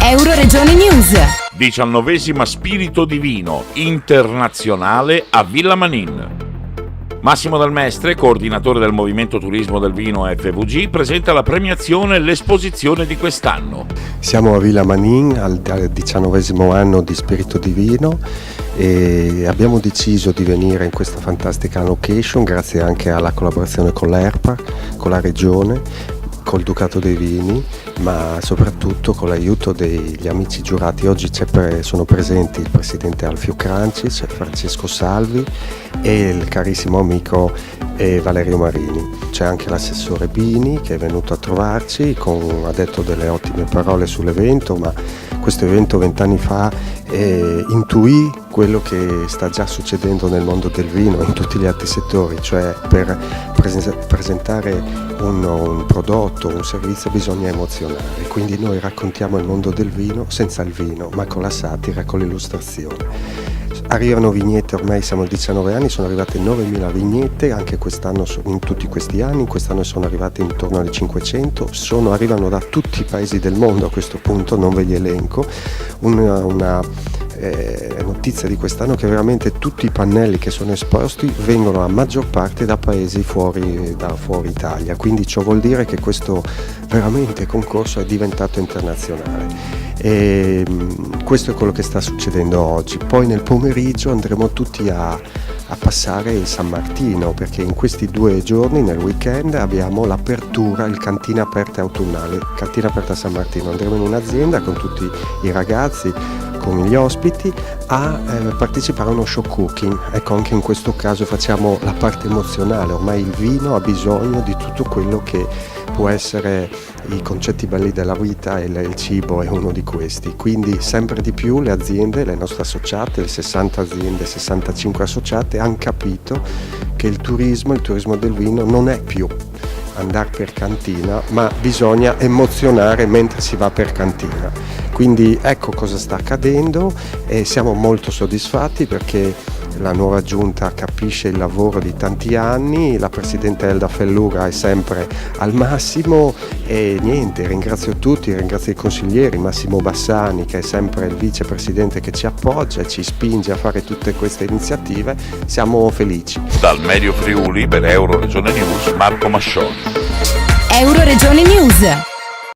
Euroregione News. 19ª Spirito Divino internazionale a Villa Manin. Massimo Dal Mestre, coordinatore del Movimento Turismo del Vino FVG, presenta la premiazione e l'esposizione di quest'anno. Siamo a Villa Manin al 19° anno di Spirito Divino e abbiamo deciso di venire in questa fantastica location grazie anche alla collaborazione con l'ERPA, con la Regione, col Ducato dei Vini, ma soprattutto con l'aiuto degli amici giurati. Oggi sono presenti il presidente Alfio Crancis, Francesco Salvi e il carissimo amico Valerio Marini. C'è anche l'assessore Bini che è venuto a trovarci, ha detto delle ottime parole sull'evento, ma questo evento 20 anni fa intuì quello che sta già succedendo nel mondo del vino e in tutti gli altri settori, cioè per presentare un prodotto, un servizio bisogna emozionare, quindi noi raccontiamo il mondo del vino senza il vino, ma con la satira, con l'illustrazione. Arrivano vignette, ormai siamo a 19 anni, sono arrivate 9.000 vignette, anche quest'anno, in tutti questi anni, quest'anno sono arrivate intorno alle 500, arrivano da tutti i paesi del mondo a questo punto, non ve li elenco. Una notizia di quest'anno che veramente tutti i pannelli che sono esposti vengono a maggior parte da paesi fuori Italia, quindi ciò vuol dire che questo veramente concorso è diventato internazionale. E questo è quello che sta succedendo oggi. Poi nel pomeriggio andremo tutti a passare il San Martino, perché in questi 2 giorni, nel weekend, abbiamo l'apertura, il cantina aperta autunnale, cantina aperta San Martino. Andremo in un'azienda con tutti i ragazzi, con gli ospiti, a partecipare a uno show cooking. Ecco, anche in questo caso facciamo la parte emozionale. Ormai il vino ha bisogno di tutto quello che può essere i concetti belli della vita, e il cibo è uno di questi. Quindi sempre di più le aziende, le nostre associate, le 60 aziende, 65 associate hanno capito che il turismo del vino non è più andare per cantina, ma bisogna emozionare mentre si va per cantina. Quindi ecco cosa sta accadendo e siamo molto soddisfatti perché la nuova giunta capisce il lavoro di tanti anni, la presidente Elda Fellura è sempre al massimo e niente, ringrazio tutti, ringrazio i consiglieri, Massimo Bassani che è sempre il vicepresidente che ci appoggia e ci spinge a fare tutte queste iniziative, siamo felici. Dal Medio Friuli per Euroregione News, Marco Mascioni. Euroregione News.